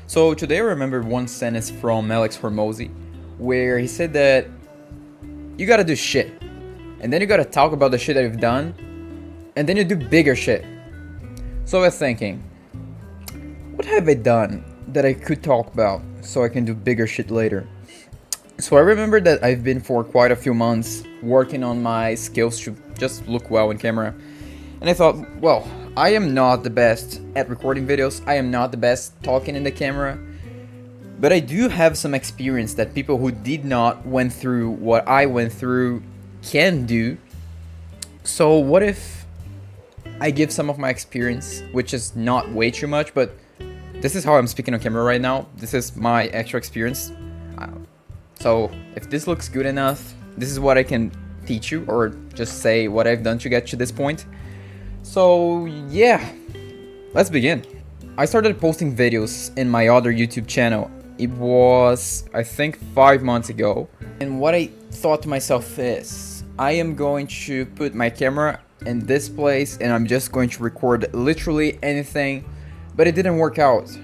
So today I remember one sentence from Alex Hormozy where he said that you gotta do shit, and then you gotta talk about the shit that you've done, and then you do bigger shit. So I was thinking, what have I done that I could talk about so I can do bigger shit later? So I remember that I've been for quite a few months working on my skills to just look well in camera. And I thought, well, I am not the best at recording videos, I am not the best talking in the camera, but I do have some experience that people who did not went through what I went through can do. So what if I give some of my experience, which is not way too much, but this is how I'm speaking on camera right now. This is my actual experience. So if this looks good enough, this is what I can teach you, or just say what I've done to get to this point. So yeah, let's begin. I started posting videos in my other YouTube channel. It was, I think, 5 months ago. And what I thought to myself is, I am going to put my camera in this place and I'm just going to record literally anything, but it didn't work out.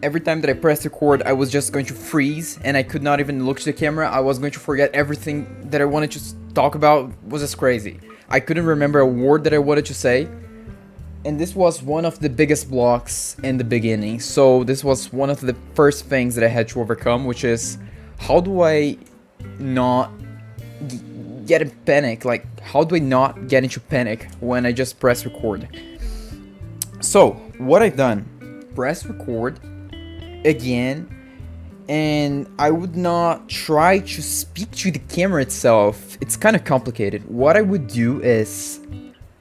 Every time that I pressed record, I was just going to freeze and I could not even look to the camera. I was going to forget everything that I wanted to talk about. It was just crazy. I couldn't remember a word that I wanted to say. And this was one of the biggest blocks in the beginning. So this was one of the first things that I had to overcome, which is, how do I not get in panic? Like, how do I not get into panic when I just press record? So what I've done, press record again, and I would not try to speak to the camera itself. It's kind of complicated. What I would do is,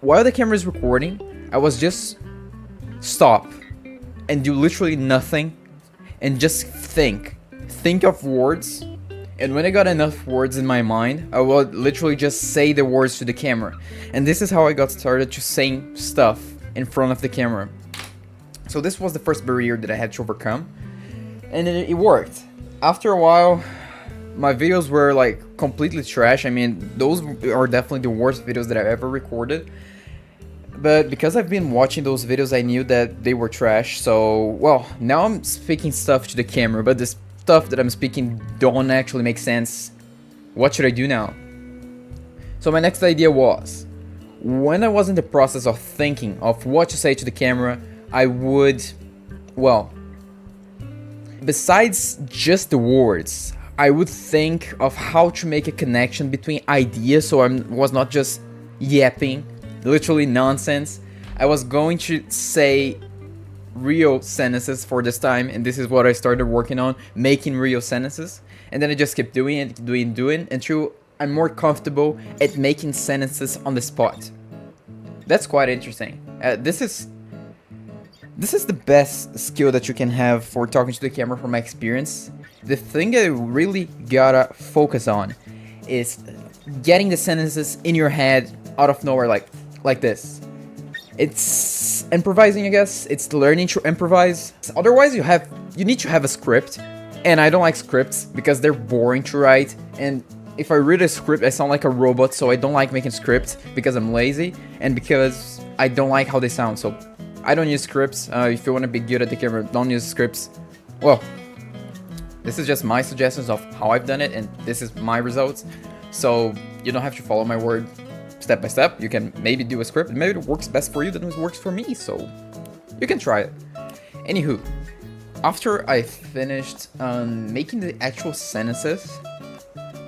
while the camera is recording, I was just stop and do literally nothing and just think of words. And when I got enough words in my mind, I would literally just say the words to the camera. And this is how I got started to saying stuff in front of the camera. So this was the first barrier that I had to overcome, and it worked. After a while, my videos were like completely trash. I mean, those are definitely the worst videos that I've ever recorded. But because I've been watching those videos, I knew that they were trash. So, well, now I'm speaking stuff to the camera, but the stuff that I'm speaking don't actually make sense. What should I do now? So my next idea was, when I was in the process of thinking of what to say to the camera, I would, well, besides just the words, I would think of how to make a connection between ideas, so I was not just yapping, literally nonsense. I was going to say real sentences for this time, and this is what I started working on, making real sentences. And then I just kept doing it, doing until I'm more comfortable at making sentences on the spot. That's quite interesting. This is the best skill that you can have for talking to the camera from my experience. The thing that you really gotta focus on is getting the sentences in your head out of nowhere, like this. It's improvising, I guess. It's learning to improvise. Otherwise, you need to have a script, and I don't like scripts because they're boring to write. And if I read a script, I sound like a robot. So I don't like making scripts because I'm lazy and because I don't like how they sound. So I don't use scripts. If you want to be good at the camera, don't use scripts. Well, this is just my suggestions of how I've done it, and this is my results. So you don't have to follow my word step by step. You can maybe do a script, and maybe it works best for you than it works for me. So you can try it. Anywho, after I finished making the actual sentences,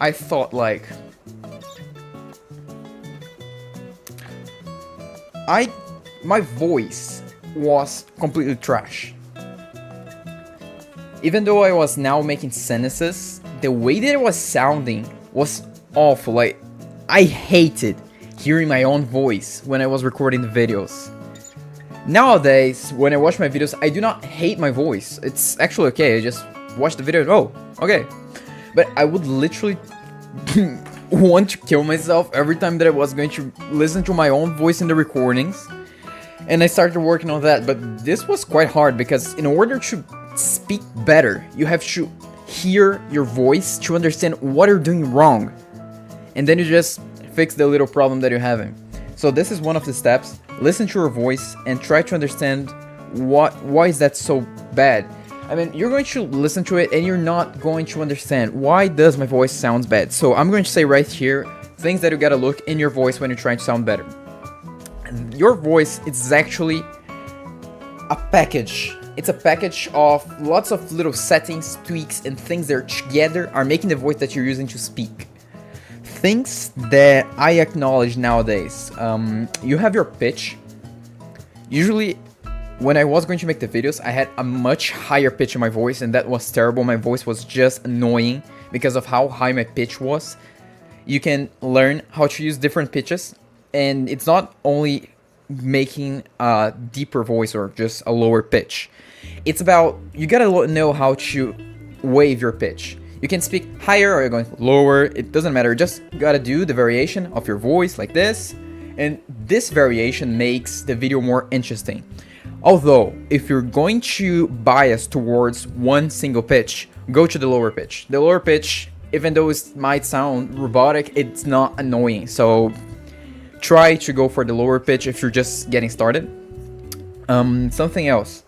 I thought like, my voice was completely trash. Even though I was now making sentences, the way that it was sounding was awful. Like, I hated hearing my own voice when I was recording the videos. Nowadays, when I watch my videos, I do not hate my voice. It's actually okay. I just watch the video and, oh, okay. But I would literally want to kill myself every time that I was going to listen to my own voice in the recordings. And I started working on that, but this was quite hard because in order to speak better, you have to hear your voice to understand what you're doing wrong. And then you just fix the little problem that you're having. So this is one of the steps. Listen to your voice and try to understand why is that so bad. I mean, you're going to listen to it and you're not going to understand why does my voice sounds bad. So I'm going to say right here things that you gotta look in your voice when you're trying to sound better. Your voice is actually a package. It's a package of lots of little settings, tweaks, and things that together are making the voice that you're using to speak. Things that I acknowledge nowadays. You have your pitch. Usually, when I was going to make the videos, I had a much higher pitch in my voice, and that was terrible. My voice was just annoying because of how high my pitch was. You can learn how to use different pitches, and it's not only making a deeper voice or just a lower pitch. It's about, you gotta know how to wave your pitch. You can speak higher or you're going lower, it doesn't matter, you just gotta do the variation of your voice like this, and this variation makes the video more interesting. Although, if you're going to bias towards one single pitch, go to the lower pitch. The lower pitch, even though it might sound robotic, it's not annoying, so try to go for the lower pitch if you're just getting started. Something else.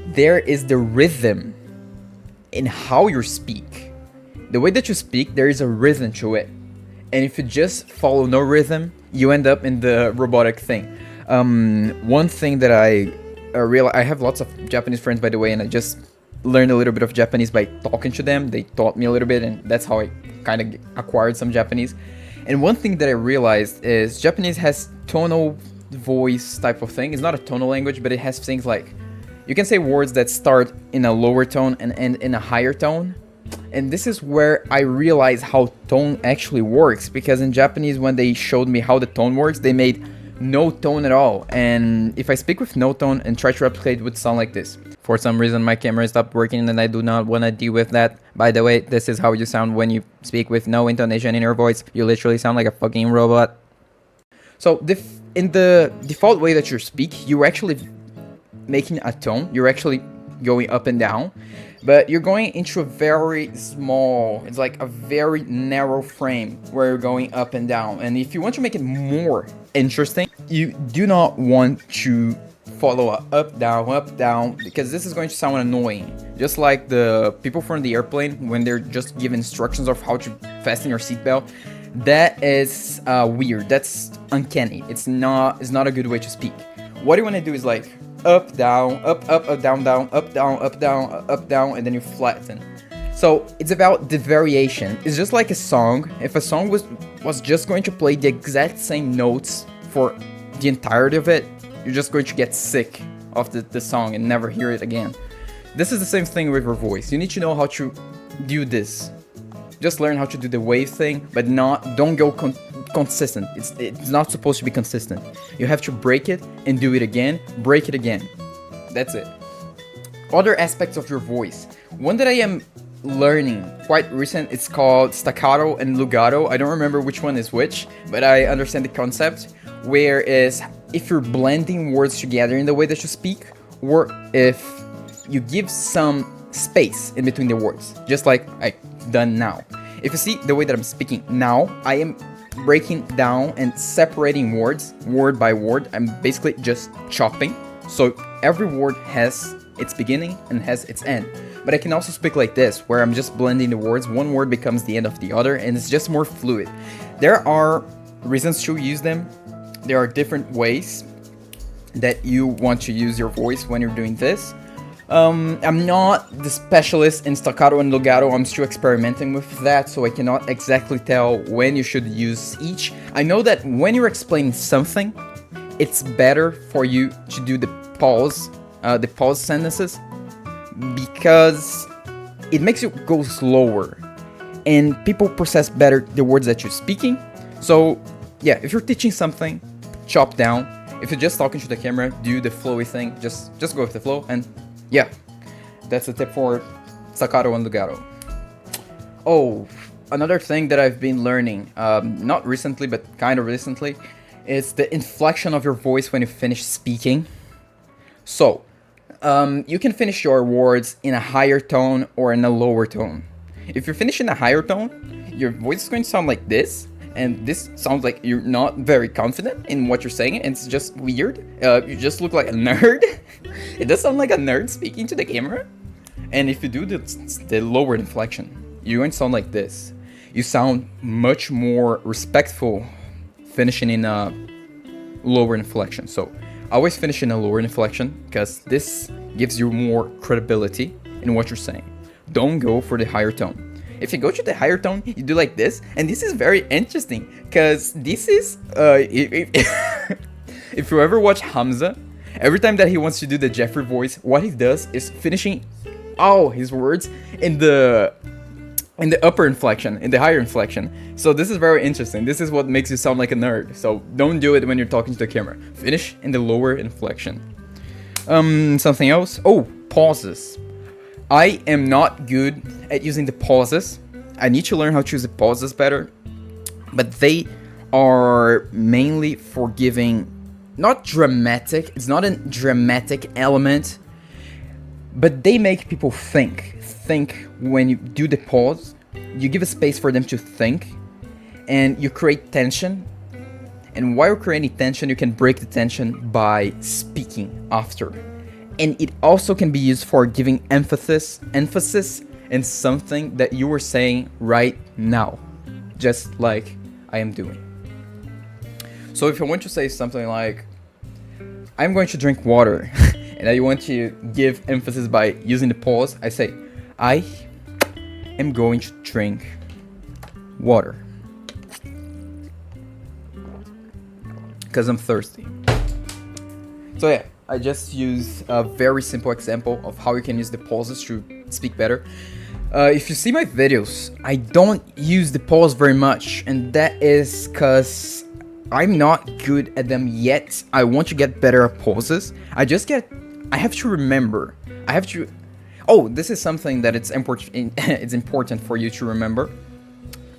There is the rhythm in how you speak. The way that you speak, there is a rhythm to it. And if you just follow no rhythm, you end up in the robotic thing. One thing that I have lots of Japanese friends, by the way, and I just learned a little bit of Japanese by talking to them. They taught me a little bit, and that's how I kind of acquired some Japanese. And one thing that I realized is Japanese has tonal voice type of thing. It's not a tonal language, but it has things like, you can say words that start in a lower tone and end in a higher tone. And this is where I realized how tone actually works, because in Japanese, when they showed me how the tone works, they made no tone at all. And if I speak with no tone and try to replicate, it would sound like this. For some reason, my camera stopped working and I do not want to deal with that. By the way, this is how you sound when you speak with no intonation in your voice. You literally sound like a fucking robot. So in the default way that you speak, you're actually making a tone. You're actually going up and down, but you're going into a very small, it's like a very narrow frame where you're going up and down. And if you want to make it more interesting, you do not want to follow a up, down, because this is going to sound annoying. Just like the people from the airplane, when they're just given instructions of how to fasten your seatbelt, that is weird. That's uncanny. It's not a good way to speak. What you want to do is like up, down, up, down, down, up, down, and then you flatten. So it's about the variation. It's just like a song. If a song was just going to play the exact same notes for the entirety of it, you're just going to get sick of the song and never hear it again. This is the same thing with your voice. You need to know how to do this. Just learn how to do the wave thing, but don't go consistent. It's not supposed to be consistent. You have to break it and do it again, break it again. That's it. Other aspects of your voice. One that I am learning quite recent, it's called staccato and legato. I don't remember which one is which, but I understand the concept. Whereas if you're blending words together in the way that you speak, or if you give some space in between the words, just like I've done now. If you see the way that I'm speaking now, I am breaking down and separating words, word by word. I'm basically just chopping. So every word has its beginning and has its end. But I can also speak like this, where I'm just blending the words. One word becomes the end of the other, and it's just more fluid. There are reasons to use them. There are different ways that you want to use your voice when you're doing this. I'm not the specialist in staccato and legato. I'm still experimenting with that, so I cannot exactly tell when you should use each. I know that when you're explaining something, it's better for you to do the pause sentences, because it makes you go slower and people process better the words that you're speaking. So yeah, if you're teaching something, chop down. If you're just talking to the camera, do the flowy thing. Just go with the flow. And yeah, that's a tip for staccato and legato. Oh, another thing that I've been learning, not recently, but kind of recently, is the inflection of your voice when you finish speaking. So, you can finish your words in a higher tone or in a lower tone. If you're finishing a higher tone, your voice is going to sound like this. And this sounds like you're not very confident in what you're saying, and it's just weird. You just look like a nerd. It does sound like a nerd speaking to the camera. And if you do the lower inflection, you're going to sound like this. You sound much more respectful finishing in a lower inflection. So always finish in a lower inflection because this gives you more credibility in what you're saying. Don't go for the higher tone. If you go to the higher tone, you do like this, and this is very interesting because this is if you ever watch Hamza, every time that he wants to do the Jeffrey voice, what he does is finishing all his words in the upper inflection, in the higher inflection. So this is very interesting. This is what makes you sound like a nerd. So don't do it when you're talking to the camera. Finish in the lower inflection. Something else? Oh, pauses. I am not good at using the pauses. I need to learn how to use the pauses better. But they are mainly for giving, not dramatic, it's not a dramatic element, but they make people think. Think when you do the pause, you give a space for them to think, and you create tension. And while creating tension, you can break the tension by speaking after. And it also can be used for giving emphasis in something that you were saying right now, just like I am doing. So if I want to say something like, I'm going to drink water, and I want to give emphasis by using the pause, I say, I am going to drink water because I'm thirsty. So yeah, I just used a very simple example of how you can use the pauses to speak better. If you see my videos, I don't use the pause very much, and that is because I'm not good at them yet. I want to get better at pauses. I have to remember. Oh, this is something that it's important for you to remember.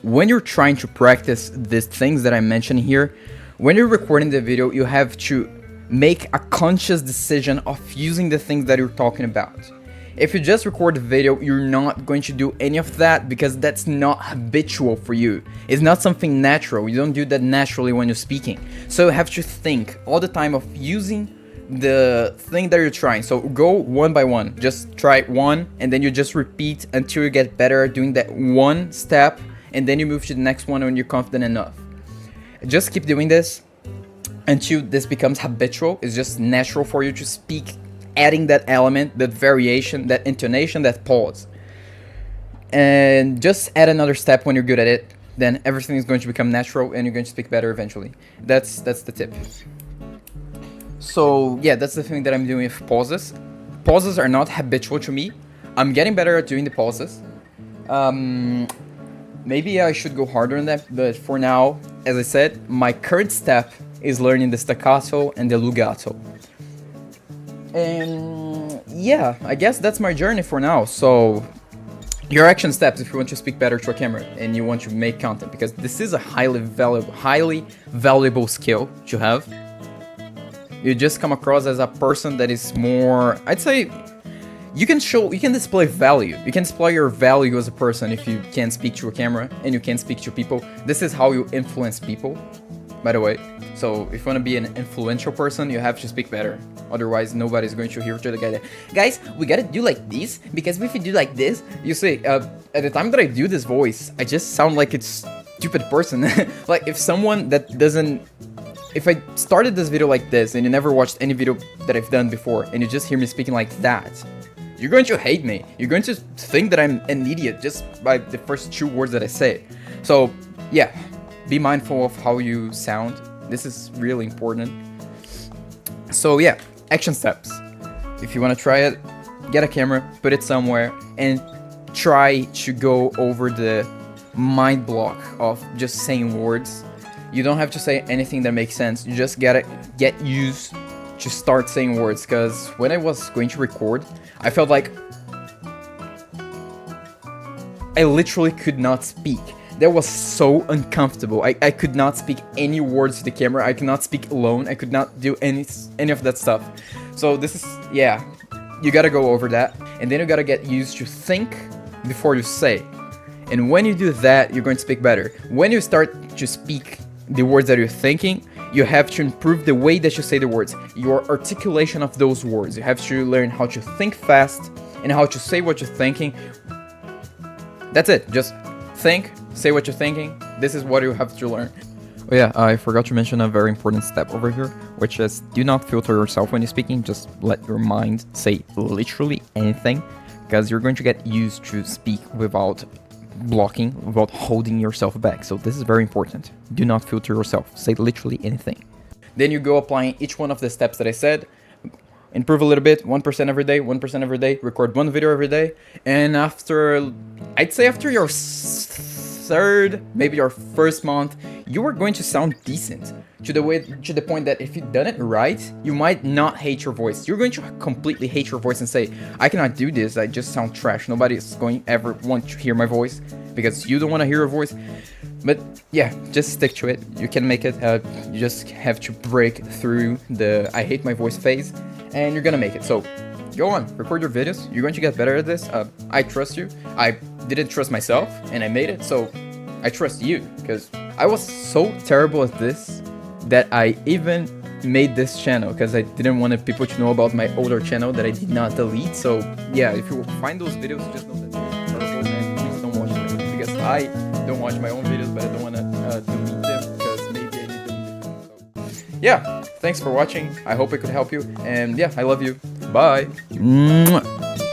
When you're trying to practice these things that I mentioned here, when you're recording the video, you have to make a conscious decision of using the things that you're talking about. If you just record the video, you're not going to do any of that because that's not habitual for you. It's not something natural. You don't do that naturally when you're speaking. So you have to think all the time of using the thing that you're trying. So go one by one. Just try one, and then you just repeat until you get better at doing that one step, and then you move to the next one when you're confident enough. Just keep doing this until this becomes habitual. It's just natural for you to speak, adding that element, that variation, that intonation, that pause. And just add another step when you're good at it, then everything is going to become natural and you're going to speak better eventually. That's the tip. So yeah, that's the thing that I'm doing with pauses. Pauses are not habitual to me. I'm getting better at doing the pauses. Maybe I should go harder on that, but for now, as I said, my current step is learning the staccato and the legato. And yeah, I guess that's my journey for now. So your action steps if you want to speak better to a camera and you want to make content, because this is a highly valuable skill to have. You just come across as a person that is more, I'd say, you can display value. You can display your value as a person if you can speak to a camera and you can speak to people. This is how you influence people, by the way. So if you want to be an influential person, you have to speak better. Otherwise, nobody's going to hear to the guy. Guys, we gotta do like this, because if you do like this, you see, at the time that I do this voice, I just sound like a stupid person. Like if someone that doesn't, if I started this video like this and you never watched any video that I've done before and you just hear me speaking like that, you're going to hate me. You're going to think that I'm an idiot just by the first 2 words that I say. So yeah, be mindful of how you sound. This is really important. So yeah, action steps. If you want to try it, get a camera, put it somewhere, and try to go over the mind block of just saying words. You don't have to say anything that makes sense. You just gotta get used to start saying words, because when I was going to record, I felt like I literally could not speak. That was so uncomfortable. I could not speak any words to the camera. I could not speak alone. I could not do any of that stuff. So this is, yeah, you gotta go over that. And then you gotta get used to think before you say. And when you do that, you're going to speak better. When you start to speak the words that you're thinking, you have to improve the way that you say the words, your articulation of those words. You have to learn how to think fast and how to say what you're thinking. That's it. Just think, say what you're thinking. This is what you have to learn. Oh yeah, I forgot to mention a very important step over here, which is do not filter yourself when you're speaking. Just let your mind say literally anything, because you're going to get used to speak without blocking, without holding yourself back. So this is very important. Do not filter yourself. Say literally anything. Then you go applying each one of the steps that I said. Improve a little bit, 1% every day, 1% every day, record one video every day, and after, I'd say after your third, maybe your first month, you are going to sound decent, to the point that if you've done it right, you might not hate your voice. You're going to completely hate your voice and say, I cannot do this, I just sound trash, nobody is going ever want to hear my voice, because you don't want to hear your voice. But yeah, just stick to it, you can make it. You just have to break through the I hate my voice phase, and you're gonna make it. So go on, record your videos, you're going to get better at this. I trust you. I didn't trust myself and I made it, so I trust you, because I was so terrible at this that I even made this channel, because I didn't want people to know about my older channel that I did not delete. So yeah, if you find those videos, just know that they're terrible and please don't watch them, because I don't watch my own videos, but I don't want to delete them, because maybe I need to delete them. So yeah, thanks for watching. I hope it could help you, and yeah, I love you. Bye. Mwah.